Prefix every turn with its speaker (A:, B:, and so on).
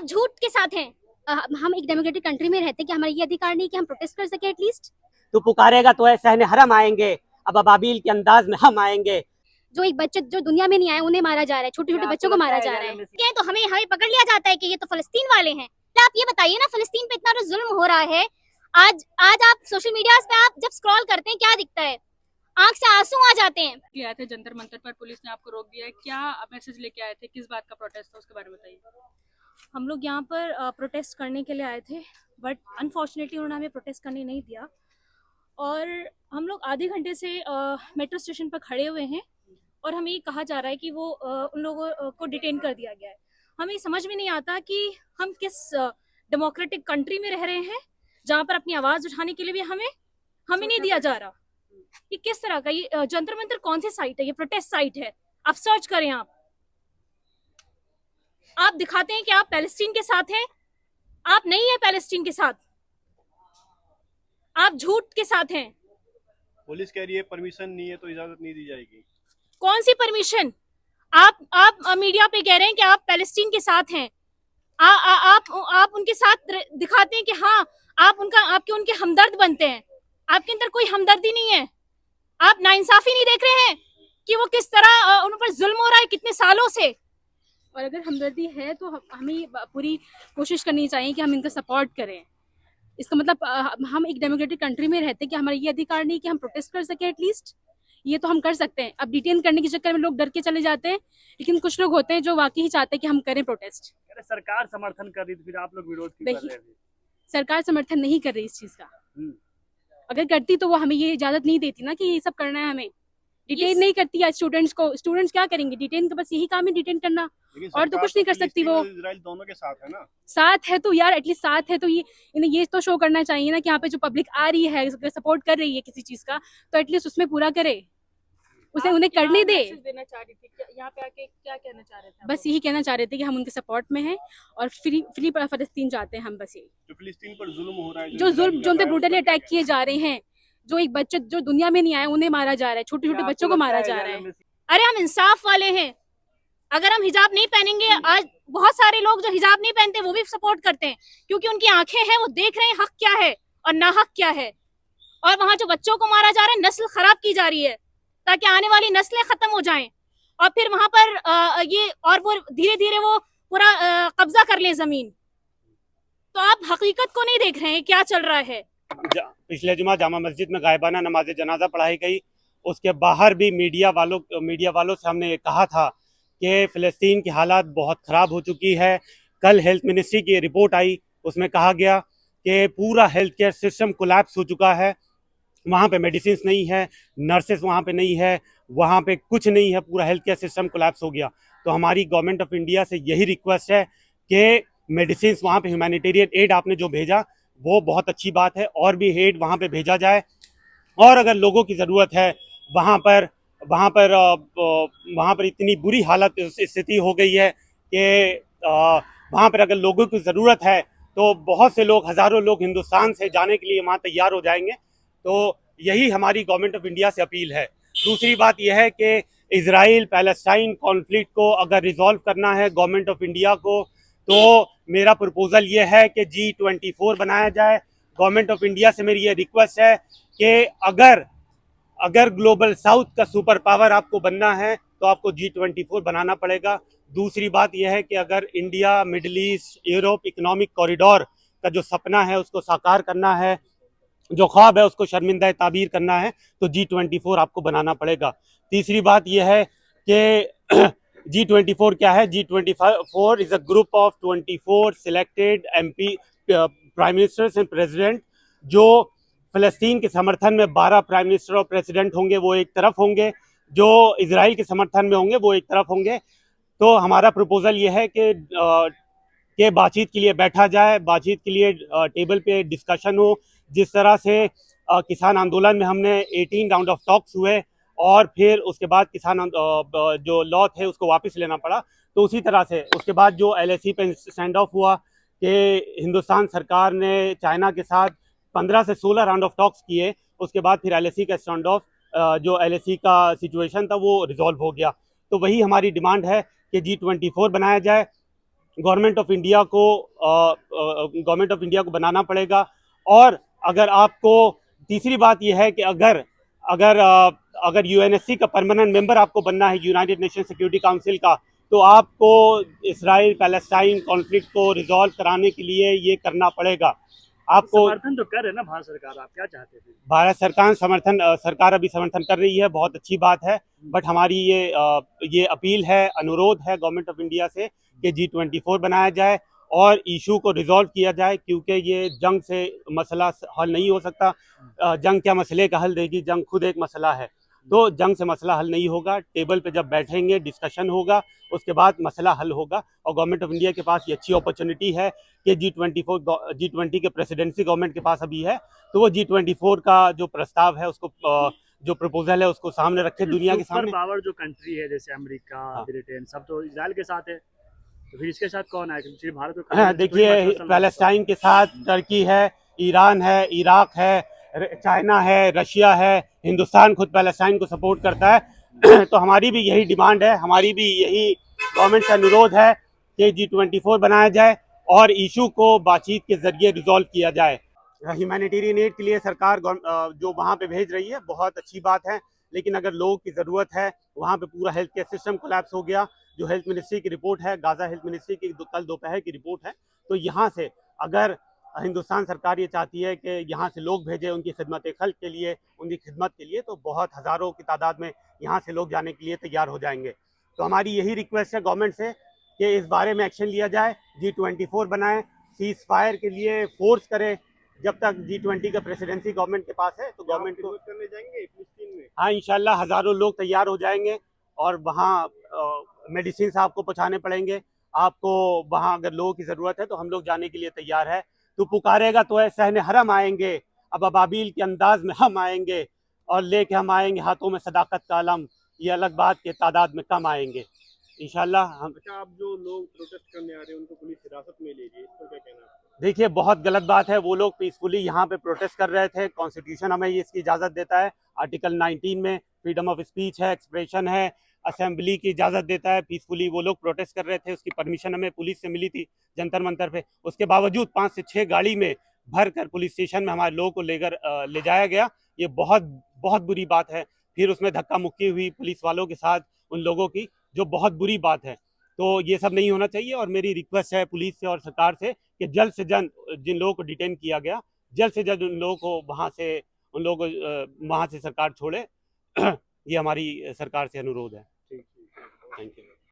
A: आप झूठ के साथ हैं। हम एक डेमोक्रेटिक कंट्री में रहते हैं कि हमारा ये अधिकार नहीं कि हम प्रोटेस्ट कर सके एटलीस्ट।
B: तू पुकारेगा तो सहने हरम आएंगे, अब अबाबील के अंदाज में हम आएंगे।
A: जो एक बच्चे जो दुनिया में नहीं आए उन्हें मारा जा रहा है, छोटे छोटे बच्चों को मारा जा रहा है, क्या तो हमें हमें पकड़ लिया जाता है कि ये तो फलस्तीन वाले हैं। तो आप ये बताइए ना, फलस्तीन पे इतना जुल्म हो रहा है, आज आज आप सोशल मीडिया पे आप जब स्क्रॉल करते हैं क्या दिखता है, आंख से आंसू आ जाते हैं।
C: कि आए थे जंतर मंतर पर, पुलिस ने आपको रोक दिया है, क्या मैसेज लेके आए थे, किस बात का प्रोटेस्ट था, उसके बारे में बताइए।
D: हम लोग यहाँ पर प्रोटेस्ट करने के लिए आए थे, बट अनफॉर्चुनेटली उन्होंने हमें प्रोटेस्ट करने नहीं दिया और हम लोग आधे घंटे से मेट्रो स्टेशन पर खड़े हुए हैं और हमें ये कहा जा रहा है कि वो उन लोगों को डिटेन कर दिया गया है। हमें समझ में नहीं आता कि हम किस डेमोक्रेटिक कंट्री में रह रहे हैं जहाँ पर अपनी आवाज़ उठाने के लिए भी हमें नहीं दिया जा रहा। ये किस तरह का, ये जंतर मंतर कौन सी साइट है, ये प्रोटेस्ट साइट है। आप सर्च करें, आप दिखाते हैं कि आप पैलेस्टीन के साथ हैं, आप नहीं है पैलेस्टीन के साथ, आप झूठ के साथ हैं।
E: पुलिस कह रही है परमिशन नहीं है तो इजाजत नहीं दी जाएगी।
D: कौन सी परमिशन? आप मीडिया पे कह रहे हैं कि आप पैलेस्टीन के साथ हैं, आप उनके साथ दिखाते हैं कि हाँ आपके उनके हमदर्द बनते हैं, आपके अंदर कोई हमदर्दी नहीं है। आप नाइंसाफी नहीं देख रहे हैं कि वो किस तरह उन पर जुल्म हो रहा है कितने सालों से।
C: और अगर हमदर्दी है तो हमें पूरी कोशिश करनी चाहिए कि हम इनका सपोर्ट करें। इसका मतलब हम एक डेमोक्रेटिक कंट्री में रहते हैं कि हमारा ये अधिकार नहीं कि हम प्रोटेस्ट कर सके एटलीस्ट। ये तो हम कर सकते हैं। अब डिटेन करने के चक्कर में लोग डर के चले जाते हैं, लेकिन कुछ लोग होते हैं जो वाकई ही चाहते हैं कि हम करें प्रोटेस्ट।
E: सरकार समर्थन कर रही थी, फिर आप लोग विरोध क्यों कर रहे थे?
D: सरकार समर्थन नहीं कर रही इस चीज का। अगर करती तो वो हमें ये इजाजत नहीं देती ना कि ये सब करना है। हमें डिटेन नहीं करती है स्टूडेंट्स को। स्टूडेंट्स क्या करेंगे? डिटेन का बस यही काम है, डिटेन करना, और तो कुछ नहीं कर सकती वो।
E: इजराइल दोनों के साथ है ना?
D: साथ है तो यार एटलीस्ट साथ है तो इन्हें ये तो शो करना चाहिए ना कि यहाँ पे जो पब्लिक आ रही है, सपोर्ट कर रही है किसी चीज का, तो एटलीस्ट उसमें पूरा करे, उसे उन्हें करने दे।
C: देना चाह रही थी, यहाँ पे आके क्या कहना चाह रहे थे?
D: बस यही कहना चाह रहे थे कि हम उनके सपोर्ट में हैं और फ्री फलस्तीन चाहते हैं हम। बस यही,
E: जो फिलिस्तीन पर जुल्म हो रहा है,
D: जो उन पे ब्रूटली अटैक किए जा रहे हैं, जो एक बच्चे जो दुनिया में नहीं आए उन्हें मारा जा रहा है, छोटे छोटे बच्चों को मारा जा रहा है। अरे हम इंसाफ वाले हैं। अगर हम हिजाब नहीं पहनेंगे, आज बहुत सारे लोग जो हिजाब नहीं पहनते वो भी सपोर्ट करते हैं, क्योंकि उनकी आंखें हैं, वो देख रहे हैं हक क्या है और नाहक क्या है। और वहां जो बच्चों को मारा जा रहा है, नस्ल खराब की जा रही है ताकि आने वाली नस्लें खत्म हो जाएं, और फिर वहां पर ये और वो धीरे धीरे वो पूरा कब्जा कर ले जमीन। तो आप हकीकत को नहीं देख रहे हैं क्या चल रहा है।
B: पिछले जुमा जामा मस्जिद में गायबाना नमाज जनाजा पढ़ाई गई, उसके बाहर भी मीडिया वालों से हमने कहा था कि फ़लस्तीन की हालात बहुत ख़राब हो चुकी है। कल हेल्थ मिनिस्ट्री की रिपोर्ट आई, उसमें कहा गया कि पूरा हेल्थ केयर सिस्टम कोलैप्स हो चुका है। वहाँ पे मेडिसिन नहीं है, नर्सेस वहाँ पे नहीं है, वहाँ पे कुछ नहीं है, पूरा हेल्थ केयर सिस्टम कोलैप्स हो गया। तो हमारी गवर्नमेंट ऑफ इंडिया से यही रिक्वेस्ट है कि मेडिसिन वहाँ पे, ह्यूमैनिटेरियन एड आपने जो भेजा वो बहुत अच्छी बात है, और भी एड वहाँ पे भेजा जाए। और अगर लोगों की ज़रूरत है वहाँ पर इतनी बुरी हालत स्थिति हो गई है कि वहाँ पर अगर लोगों की ज़रूरत है तो बहुत से लोग, हज़ारों लोग हिंदुस्तान से जाने के लिए वहाँ तैयार हो जाएंगे। तो यही हमारी गवर्नमेंट ऑफ इंडिया से अपील है। दूसरी बात यह है कि इजराइल पैलेस्टाइन कॉन्फ्लिक्ट को अगर रिजॉल्व करना है गवर्नमेंट ऑफ इंडिया को, तो मेरा प्रपोजल ये है कि G24 बनाया जाए। गवर्नमेंट ऑफ इंडिया से मेरी ये रिक्वेस्ट है कि अगर ग्लोबल साउथ का सुपर पावर आपको बनना है तो आपको G24 बनाना पड़ेगा। दूसरी बात यह है कि अगर India, middle east, Europe economic corridor का जो सपना है उसको साकार करना है, जो ख्वाब है उसको शर्मिंदा ताबीर करना है, तो G24 आपको बनाना पड़ेगा। तीसरी बात यह है कि G24 क्या है? G24 is a group of 24 selected MP prime ministers and president, जो फ़लस्तीन के समर्थन में 12 प्राइम मिनिस्टर और प्रेसिडेंट होंगे, वो एक तरफ होंगे, जो इजराइल के समर्थन में होंगे वो एक तरफ होंगे। तो हमारा प्रपोजल ये है कि बातचीत के लिए बैठा जाए, बातचीत के लिए टेबल पे डिस्कशन हो। जिस तरह से किसान आंदोलन में हमने 18 राउंड ऑफ टॉक्स हुए और फिर उसके बाद किसान जो लॉ थे उसको वापस लेना पड़ा, तो उसी तरह से उसके बाद जो LAC पे स्टैंड ऑफ हुआ कि हिंदुस्तान सरकार ने चाइना के साथ 15 से 16 राउंड ऑफ टॉक्स किए, उसके बाद फिर LAC का स्टैंड ऑफ, जो LAC का सिचुएशन था वो रिजॉल्व हो गया। तो वही हमारी डिमांड है कि G24 बनाया जाए। गवर्नमेंट ऑफ इंडिया को बनाना पड़ेगा। और अगर आपको तीसरी बात यह है कि अगर यूएनएससी का परमानेंट मेंबर आपको बनना है, यूनाइटेड नेशन सिक्योरिटी काउंसिल का, तो आपको इसराइल पैलेस्टाइन कॉन्फ्लिक्ट को रिजॉल्व कराने के लिए ये करना पड़ेगा। आपको
F: समर्थन तो कर रहे ना भारत सरकार, आप क्या चाहते थे?
B: भारत सरकार अभी समर्थन कर रही है, बहुत अच्छी बात है। बट हमारी ये अपील है, अनुरोध है गवर्नमेंट ऑफ इंडिया से कि G24 बनाया जाए और इशू को रिजॉल्व किया जाए, क्योंकि ये जंग से मसला हल नहीं हो सकता। जंग क्या मसले का हल देगी, जंग खुद एक मसला है। तो जंग से मसला हल नहीं होगा, टेबल पे जब बैठेंगे डिस्कशन होगा, उसके बाद मसला हल होगा। और गवर्नमेंट ऑफ इंडिया के पास ये अच्छी अपॉर्चुनिटी है कि G20 के प्रेसिडेंसी गवर्नमेंट के पास अभी है, तो वो G24 का जो प्रस्ताव है उसको जो प्रपोजल है उसको सामने रखे दुनिया के सामने।
F: पावर जो कंट्री है जैसे अमेरिका,
B: हाँ।
F: ब्रिटेन, सब तो इजराइल के साथ है, तो फिर इसके साथ कौन है? क्योंकि भारत को
B: देखिए, पैलेस्टाइन के साथ टर्की है, ईरान है, इराक है, चाइना है, रशिया है, हिंदुस्तान खुद पैलेस्टाइन को सपोर्ट करता है। तो हमारी भी यही डिमांड है, हमारी भी यही गवर्नमेंट से अनुरोध है कि G24 बनाया जाए और इशू को बातचीत के जरिए रिजॉल्व किया जाए। ह्यूमैनिटेरियन एड के लिए सरकार जो वहाँ पे भेज रही है बहुत अच्छी बात है, लेकिन अगर लोगों की ज़रूरत है, वहाँ पे पूरा हेल्थ केयर सिस्टम कोलैप्स हो गया। जो हेल्थ मिनिस्ट्री की रिपोर्ट है, गाज़ा हेल्थ मिनिस्ट्री की कल दोपहर की रिपोर्ट है, तो यहाँ से अगर हिंदुस्तान सरकार ये चाहती है कि यहाँ से लोग भेजे उनकी खिदमत खल्क के लिए, उनकी खिदमत के लिए, तो बहुत हज़ारों की तादाद में यहाँ से लोग जाने के लिए तैयार हो जाएंगे। तो हमारी यही रिक्वेस्ट है गवर्नमेंट से कि इस बारे में एक्शन लिया जाए, G24 बनाएं, सीज फायर के लिए फोर्स करें। जब तक G20 का प्रेसिडेंसी गवर्नमेंट के पास है तो गवर्नमेंट को
E: करने जाएंगे फिलिस्तीन में।
B: हाँ, इंशाल्लाह हज़ारों लोग तैयार हो जाएंगे और वहाँ मेडिसिन आपको पहुँचाने पड़ेंगे। आपको वहाँ अगर लोगों की ज़रूरत है तो हम लोग जाने के लिए तैयार है। तो पुकारेगा तो सहने हरम आएंगे, अब अबाबील के अंदाज में हम आएंगे और लेके हम आएंगे हाथों में सदाकत का अलम। ये अलग बात के तादाद में कम आएंगे इंशाल्लाह। हम
E: अच्छा, आप जो लोग प्रोटेस्ट करने आ रहे हैं उनको पुलिस हिरासत में ले रही है, इस पर क्या कहना है?
B: देखिए, बहुत गलत बात है। वो लोग पीसफुली यहाँ पे प्रोटेस्ट कर रहे थे, कॉन्स्टिट्यूशन हमें ये इसकी इजाज़त देता है। आर्टिकल 19 में फ्रीडम ऑफ स्पीच है, एक्सप्रेशन है, असेंबली की इजाज़त देता है। पीसफुली वो लोग प्रोटेस्ट कर रहे थे, उसकी परमिशन हमें पुलिस से मिली थी जंतर मंतर पे। उसके बावजूद 5 से 6 गाड़ी में भर कर पुलिस स्टेशन में हमारे लोगों को ले जाया गया। ये बहुत बहुत बुरी बात है। फिर उसमें धक्का मुक्की हुई पुलिस वालों के साथ उन लोगों की, जो बहुत बुरी बात है। तो ये सब नहीं होना चाहिए और मेरी रिक्वेस्ट है पुलिस से और सरकार से कि जल्द से जल्द जिन लोगों को डिटेन किया गया, जल्द से जल्द उन लोगों को वहाँ से सरकार छोड़े। ये हमारी सरकार से अनुरोध है।
E: ठीक।
B: Thank you.